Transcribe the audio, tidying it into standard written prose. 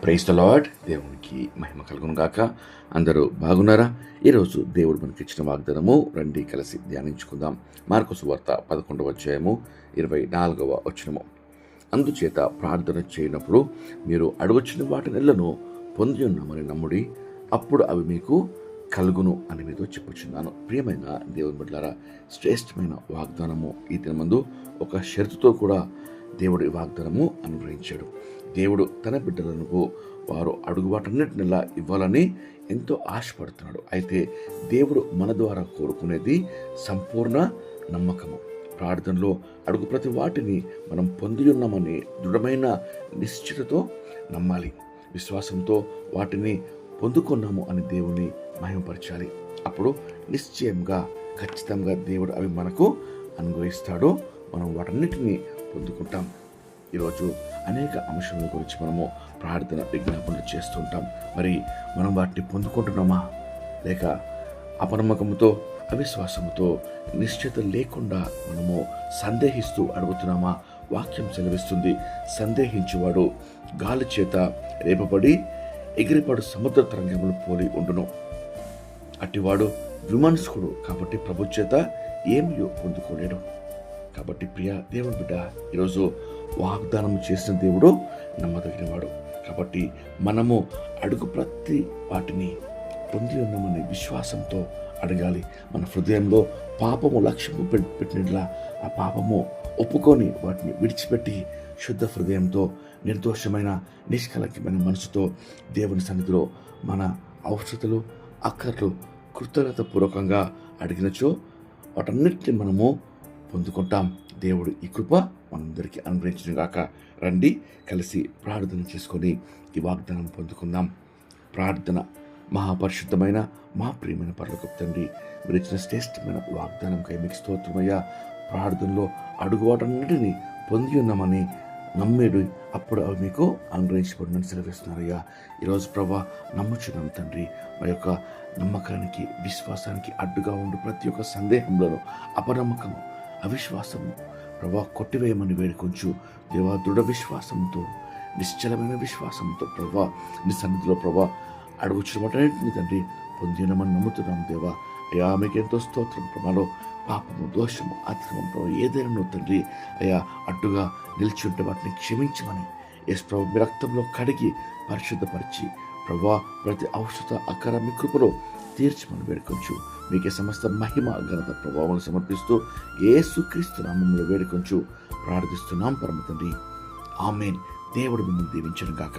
Praise the lord. దేవునికి మహిమ కలుగును గాక. అందరూ బాగున్నారా? ఈరోజు దేవుడు మనకి ఇచ్చిన వాగ్దానము రండి కలిసి ధ్యానించుకుందాం. మార్కు సువార్త 11వ అధ్యాయము 24వ వచనము. అందుచేత ప్రార్థన చేయనప్పుడు మీరు అడుగుచిన వాటినెల్లను పొంది ఉన్నామని నమ్ముడి, అప్పుడు అవి మీకు కలుగును అని మీతో చెప్పుచున్నాను. ప్రియమైన దేవుని బిడ్డలారా, శ్రేష్టమైన వాగ్దానము. ఈ దినమందు ఒక షరతుతో కూడా దేవుడు ఈ వాగ్దానము అనుగ్రహించాడు. దేవుడు తన బిడ్డలకు వారు అడుగు వాటన్నిటినిలా ఇవ్వాలని ఎంతో ఆశపడుతున్నాడు. అయితే దేవుడు మన ద్వారా కోరుకునేది సంపూర్ణ నమ్మకము. ప్రార్థనలో అడుగు ప్రతి వాటిని మనం పొంది ఉన్నామని దృఢమైన నిశ్చితతో నమ్మాలి. విశ్వాసంతో వాటిని పొందుకున్నాము అని దేవుని మహిమపరచాలి. అప్పుడు నిశ్చయంగా ఖచ్చితంగా దేవుడు అవి మనకు అనుగ్రహిస్తాడు. మనం వాటన్నిటిని పొందుకుంటాం. ఈరోజు అనేక అంశాల గురించి మనము ప్రార్థన విజ్ఞాపనలు చేస్తుంటాం. మరి మనం వాటిని పొందుకుంటున్నామా, లేక అపనమ్మకంతో అవిశ్వాసంతో నిశ్చిత లేకుండా మనము సందేహిస్తూ అడుగుతున్నామా? వాక్యం సెలవిస్తుంది, సందేహించేవాడు గాలి చేత రేపబడి ఎగిరిపడు సముద్ర తరంగములు పోలి ఉండును. అట్టివాడు విమర్శకుడు కాబట్టి ప్రభు చేత ఏమీ పొందుకోలేడు. కాబట్టి ప్రియ దేవుని బిడ్డ, ఈరోజు వాగ్దానం చేసిన దేవుడు నమ్మదగినవాడు. కాబట్టి మనము అడుగు ప్రతి వాటిని పొంది ఉన్నామని విశ్వాసంతో అడగాలి. మన హృదయంలో పాపము లక్ష్యము పెట్టినట్లా ఆ పాపము ఒప్పుకొని వాటిని విడిచిపెట్టి శుద్ధ హృదయంతో నిర్దోషమైన నిష్కలకమైన మనసుతో దేవుని సన్నిధిలో మన అవసరతలు అక్కర్లు కృతజ్ఞత పూర్వకంగా అడిగినచో వాటన్నిటిని మనము పొందుకుంటాం. దేవుడు ఈ కృప మనందరికీ అనుగ్రహించిన గాక. రండి కలిసి ప్రార్థన చేసుకొని ఈ వాగ్దానం పొందుకుందాం. ప్రార్థన. మహాపరిశుద్ధమైన మా ప్రియమైన పరలోకపు తండ్రి, మీరు ఇచ్చిన శ్రేష్టమైన వాగ్దానంకై మీకు స్తోత్రమయ్యా. ప్రార్థనలో అడుగు వాటన్నిటిని పొంది ఉన్నామని నమ్మేడు, అప్పుడు అవి మీకు అనుగ్రహించబడినని సెలవిస్తున్నారయ్యా. ఈరోజు ప్రభా నమ్ముచున్నాం తండ్రి. మా యొక్క నమ్మకానికి విశ్వాసానికి అడ్డుగా ఉండు ప్రతి ఒక్క సందేహంలోనూ అపనమ్మకము అవిశ్వాసము ప్రభా కొట్టివేయమని వేడుకొంచు దేవా. దృఢ విశ్వాసంతో నిశ్చలమైన విశ్వాసంతో ప్రభా నీ సన్నిధిలో ప్రభా అడుగుచున్నటన్నింటినీ తండ్రి పొందినమని నమ్ముతున్నాం దేవా. అయ్యా మీకు ఎంతో స్తోత్రం. ప్రభాలో పాపము దోషము అతిక్రమం ప్రభావ ఏదైనా తండ్రి అయ్యా అడ్డుగా నిలిచి ఉంటే వాటిని క్షమించమని యేసు ప్రభు మీ రక్తంలో కడిగి పరిశుద్ధపరిచి ప్రభా ప్రతి ఔషధ అక్కర మీ కృపలో తీర్చమని వేడుకొంచు. మీకే సమస్త మహిమ ఘనత ప్రభావం సమర్పిస్తూ యేసుక్రీస్తు నామములో వేడుకొంచు ప్రార్థిస్తున్నాం పరమ తండ్రి. ఆమేన్. దేవుడు మిమ్మల్ని దీవించును గాక.